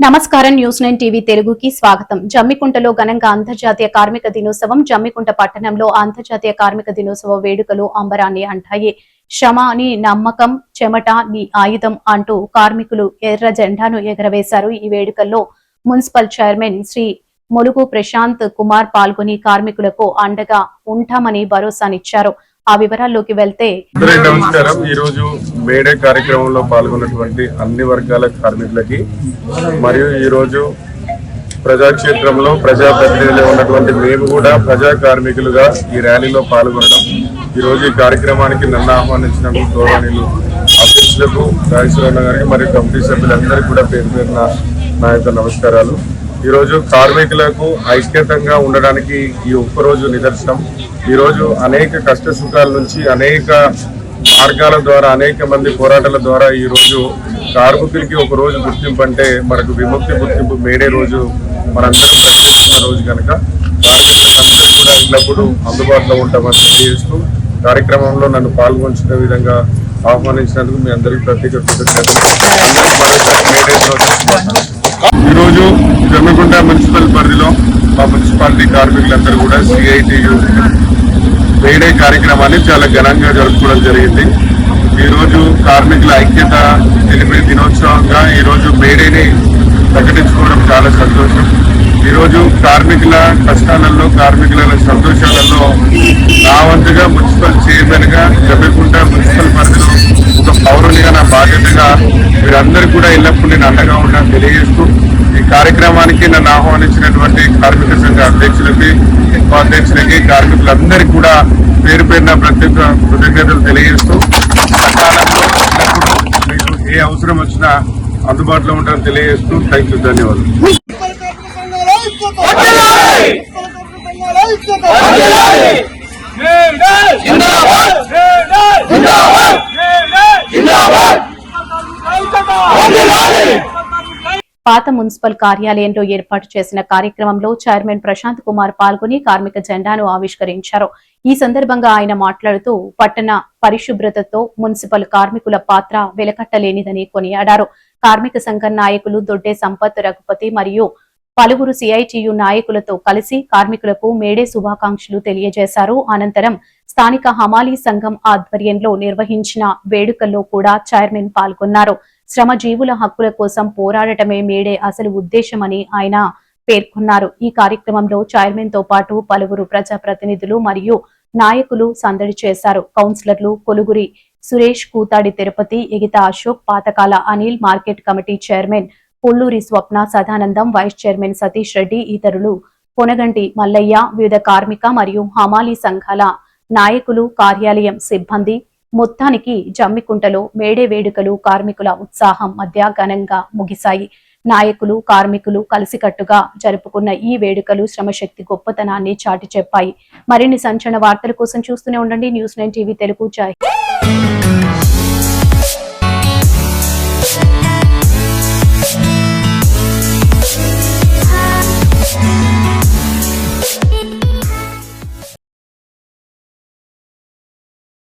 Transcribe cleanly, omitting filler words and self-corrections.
నమస్కారం news 9 TV తెలుగుకి స్వాగతం. జమ్మికుంటలో ఘనంగా అంతర్జాతీయ కార్మిక దినోత్సవం. జమ్మికుంట పట్టణంలో అంతర్జాతీయ కార్మిక దినోత్సవ వేడుకలు అంబరాన్ని అంటాయి. శ్రమ నీ నమ్మకం, చెమట నీ ఆయుధం అంటూ కార్మికులు ఎర్ర జెండాను ఎగరవేశారు. ఈ వేడుకల్లో మున్సిపల్ చైర్మన్ శ్రీ ములుగు ప్రశాంత్ కుమార్ పాల్గొని కార్మికులకు అండగా ఉంటామని భరోసానిచ్చారు. ఆ వివరాల్లోకి వెళ్తే, నమస్కారం. ఈ రోజు మేడే కార్యక్రమంలో పాల్గొన్నటువంటి అన్ని వర్గాల కార్మికులకి మరియు ఈ రోజు ప్రజాక్షేత్రంలో ప్రజాప్రతినిధులు ఉన్నటువంటి మేము కూడా ప్రజా కార్మికులుగా ఈ ర్యాలీలో పాల్గొనడం, ఈ రోజు ఈ కార్యక్రమానికి నన్ను ఆహ్వానించినందుకు గౌరవనీయులు అధ్యక్షులకు రాజేశ్వరరావు గారికి మరియు కమిటీ సభ్యులందరికీ కూడా పేరు పేరున నా యొక్క నమస్కారాలు. ఈరోజు కార్మికులకు ఐక్యతంగా ఉండడానికి ఈ ఒక్కరోజు నిదర్శనం. ఈరోజు అనేక కష్ట సుఖాల నుంచి అనేక మార్గాల ద్వారా అనేక మంది పోరాటాల ద్వారా ఈరోజు కార్మికులకి ఒక రోజు గుర్తింపు అంటే మనకు విముక్తి గుర్తింపు మేడే రోజు మనందరం ప్రకటిస్తున్న రోజు కనుక కార్మికులందరూ కూడా ఎల్లప్పుడూ అందుబాటులో ఉంటామని తెలియజేస్తూ కార్యక్రమంలో నన్ను పాల్గొంచిన విధంగా ఆహ్వానించినందుకు మీ అందరికీ ప్రత్యేక కృతజ్ఞతలు. ఈరోజు జమ్మికుంట మున్సిపల్ పరిధిలో మా మున్సిపాలిటీ కార్మికులందరూ కూడా సిఐటియు మేడే కార్యక్రమాన్ని చాలా ఘనంగా జరుపుకోవడం జరిగింది. ఈరోజు కార్మికుల ఐక్యత తెలిపే దినోత్సవంగా ఈరోజు మేడేని ప్రకటించుకోవడం చాలా సంతోషం. ఈరోజు కార్మికుల కష్టాలలో కార్మికుల సంతోషాలలో నా వంతుగా మున్సిపల్ చైర్మన్ గా జమ్మికుంట మున్సిపల్ పరిధిలో ఒక పౌరునిగా నా బాధ్యతగా మీరందరూ కూడా ఎల్లప్పుడూ నేను అండగా ఉంటాను తెలియజేస్తూ ఈ కార్యక్రమానికి నన్ను ఆహ్వానించినటువంటి కార్మిక సంఘ అధ్యక్షులకి ఉపాధ్యక్షులకి కార్మికులందరికీ కూడా పేరు పేరున ప్రత్యేక కృతజ్ఞతలు తెలియజేస్తూ సకాలంలో మీకు ఏ అవసరం వచ్చినా అందుబాటులో ఉంటానని తెలియజేస్తూ థ్యాంక్ యూ, ధన్యవాదాలు. పాత మున్సిపల్ కార్యాలయంలో ఏర్పాటు చేసిన కార్యక్రమంలో చైర్మన్ ప్రశాంత్ కుమార్ పాల్గొని కార్మిక జెండాను ఆవిష్కరించారు. ఈ సందర్భంగా ఆయన మాట్లాడుతూ పట్టణ పరిశుభ్రతతో మున్సిపల్ కార్మికుల పాత్ర వెలకట్టలేనిదని కొనియాడారు. కార్మిక సంఘం నాయకులు దొడ్డే సంపత్ రఘుపతి మరియు పలువురు సిఐటియు నాయకులతో కలిసి కార్మికులకు మేడే శుభాకాంక్షలు తెలియజేశారు. అనంతరం స్థానిక హమాలీ సంఘం ఆధ్వర్యంలో నిర్వహించిన వేడుకల్లో కూడా చైర్మన్ పాల్గొన్నారు. శ్రమజీవుల హక్కుల కోసం పోరాడటమే మేడే అసలు ఉద్దేశమని ఆయన పేర్కొన్నారు. ఈ కార్యక్రమంలో చైర్మన్ తో పాటు పలువురు ప్రజాప్రతినిధులు మరియు నాయకులు సందడి చేశారు. కౌన్సిలర్లు Koluguri Suresh, Koothadi Tirupati, Egitha Ashok, Pathakala Anil, market committee chairman Pulluri Swapna, Sadanandam, vice chairman Satish Reddy, ఇతరులు పొనగంటి మల్లయ్య, వివిధ కార్మిక మరియు హమాలీ సంఘాల నాయకులు, కార్యాలయం సిబ్బంది. మొత్తానికి జమ్మికుంటలో మేడే వేడుకలు కార్మికుల ఉత్సాహం మధ్య ఘనంగా ముగిశాయి. నాయకులు, కార్మికులు కలిసికట్టుగా జరుపుకున్న ఈ వేడుకలు శ్రమశక్తి గొప్పతనాన్ని చాటి చెప్పాయి. మరిన్ని సంచలన వార్తల కోసం చూస్తూనే ఉండండి న్యూస్ 9 టీవీ తెలుగు. జై